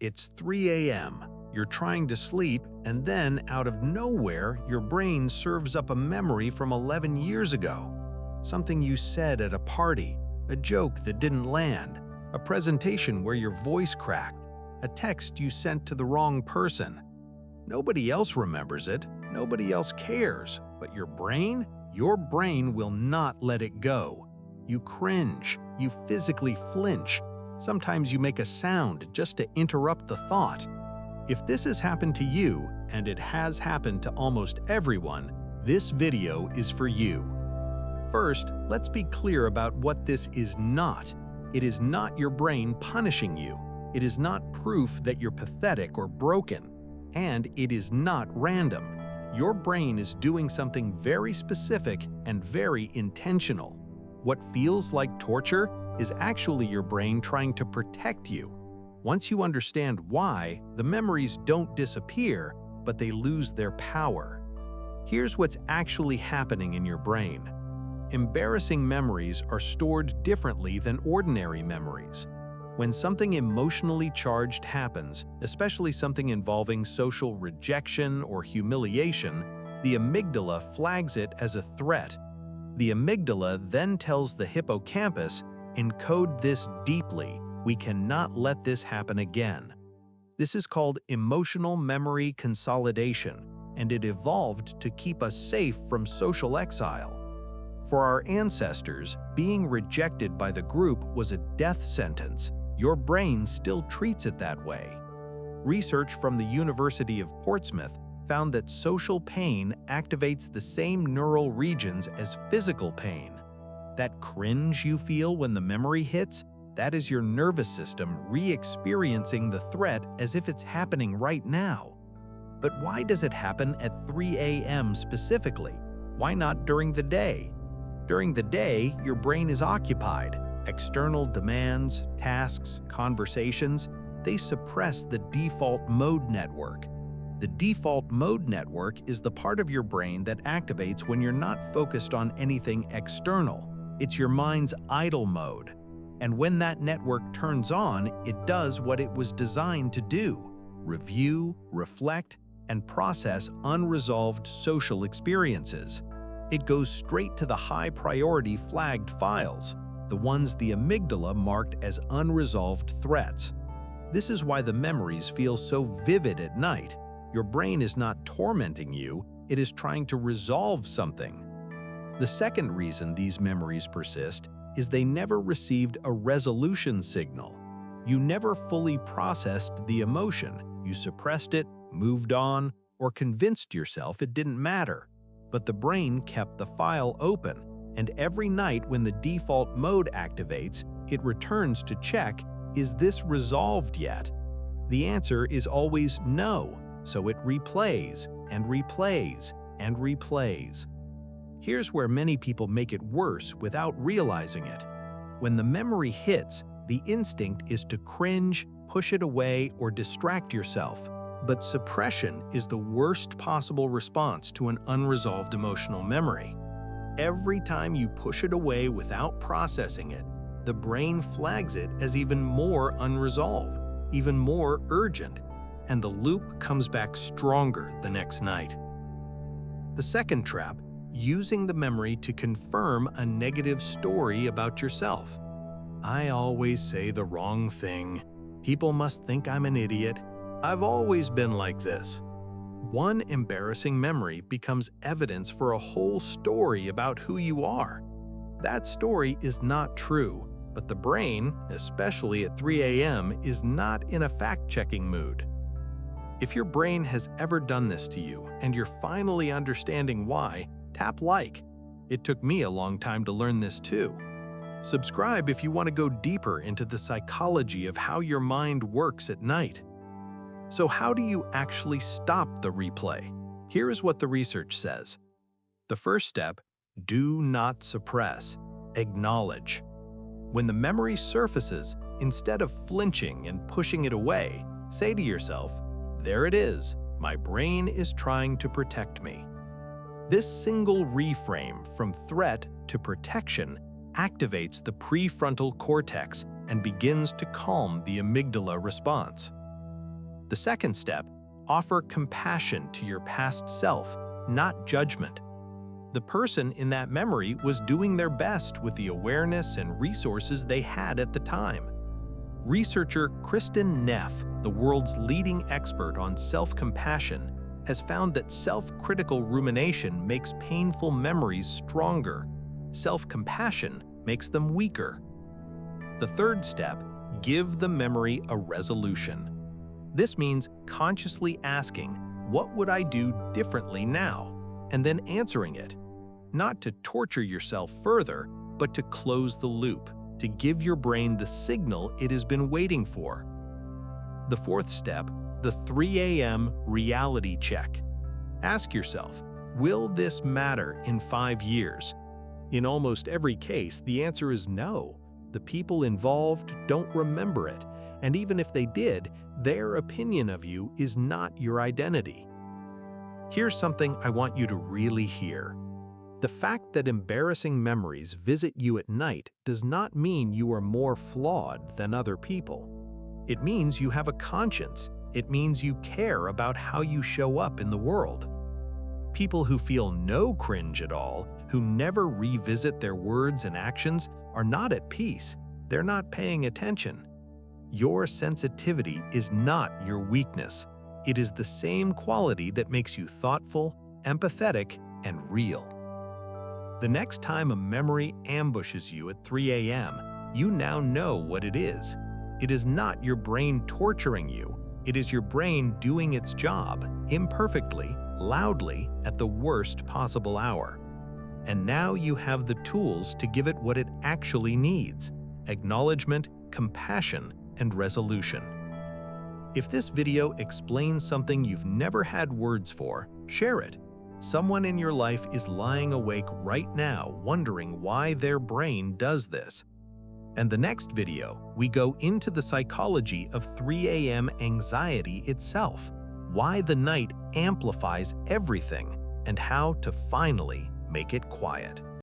It's 3 a.m. You're trying to sleep, and then, out of nowhere, your brain serves up a memory from 11 years ago. Something you said at a party, a joke that didn't land, a presentation where your voice cracked, a text you sent to the wrong person. Nobody else remembers it, nobody else cares, but your brain will not let it go. You cringe, you physically flinch. Sometimes you make a sound just to interrupt the thought. If this has happened to you, and it has happened to almost everyone, this video is for you. First, let's be clear about what this is not. It is not your brain punishing you. It is not proof that you're pathetic or broken. And it is not random. Your brain is doing something very specific and very intentional. What feels like torture is actually your brain trying to protect you. Once you understand why, the memories don't disappear, but they lose their power. Here's what's actually happening in your brain. Embarrassing memories are stored differently than ordinary memories. When something emotionally charged happens, especially something involving social rejection or humiliation, the amygdala flags it as a threat. The amygdala then tells the hippocampus, "Encode this deeply. We cannot let this happen again." This is called emotional memory consolidation, and it evolved to keep us safe from social exile. For our ancestors, being rejected by the group was a death sentence. Your brain still treats it that way. Research from the University of Portsmouth found that social pain activates the same neural regions as physical pain. That cringe you feel when the memory hits, that is your nervous system re-experiencing the threat as if it's happening right now. But why does it happen at 3 a.m. specifically? Why not during the day? During the day, your brain is occupied. External demands, tasks, conversations, they suppress the default mode network. The default mode network is the part of your brain that activates when you're not focused on anything external. It's your mind's idle mode. And when that network turns on, it does what it was designed to do: review, reflect, and process unresolved social experiences. It goes straight to the high-priority flagged files, the ones the amygdala marked as unresolved threats. This is why the memories feel so vivid at night. Your brain is not tormenting you, it is trying to resolve something. The second reason these memories persist is they never received a resolution signal. You never fully processed the emotion. You suppressed it, moved on, or convinced yourself it didn't matter. But the brain kept the file open, and every night when the default mode activates, it returns to check, is this resolved yet? The answer is always no, so it replays and replays and replays. Here's where many people make it worse without realizing it. When the memory hits, the instinct is to cringe, push it away, or distract yourself. But suppression is the worst possible response to an unresolved emotional memory. Every time you push it away without processing it, the brain flags it as even more unresolved, even more urgent, and the loop comes back stronger the next night. The second trap: using the memory to confirm a negative story about yourself. I always say the wrong thing. People must think I'm an idiot. I've always been like this. One embarrassing memory becomes evidence for a whole story about who you are. That story is not true, but the brain, especially at 3 a.m., is not in a fact-checking mood. If your brain has ever done this to you and you're finally understanding why, tap like. It took me a long time to learn this too. Subscribe if you want to go deeper into the psychology of how your mind works at night. So how do you actually stop the replay? Here is what the research says. The first step: do not suppress. Acknowledge. When the memory surfaces, instead of flinching and pushing it away, say to yourself, "There it is. My brain is trying to protect me." This single reframe from threat to protection activates the prefrontal cortex and begins to calm the amygdala response. The second step, offer compassion to your past self, not judgment. The person in that memory was doing their best with the awareness and resources they had at the time. Researcher Kristen Neff, the world's leading expert on self-compassion, has found that self-critical rumination makes painful memories stronger. Self-compassion makes them weaker. The third step, give the memory a resolution. This means consciously asking, "What would I do differently now?" and then answering it. Not to torture yourself further, but to close the loop, to give your brain the signal it has been waiting for. The fourth step, the 3 a.m. reality check. Ask yourself, will this matter in 5 years? In almost every case, the answer is no. The people involved don't remember it, and even if they did, their opinion of you is not your identity. Here's something I want you to really hear. The fact that embarrassing memories visit you at night does not mean you are more flawed than other people. It means you have a conscience. It means you care about how you show up in the world. People who feel no cringe at all, who never revisit their words and actions, are not at peace. They're not paying attention. Your sensitivity is not your weakness. It is the same quality that makes you thoughtful, empathetic, and real. The next time a memory ambushes you at 3 a.m., you now know what it is. It is not your brain torturing you. It is your brain doing its job, imperfectly, loudly, at the worst possible hour. And now you have the tools to give it what it actually needs: acknowledgement, compassion, and resolution. If this video explains something you've never had words for, share it. Someone in your life is lying awake right now wondering why their brain does this. And the next video, we go into the psychology of 3 a.m. anxiety itself, why the night amplifies everything, and how to finally make it quiet.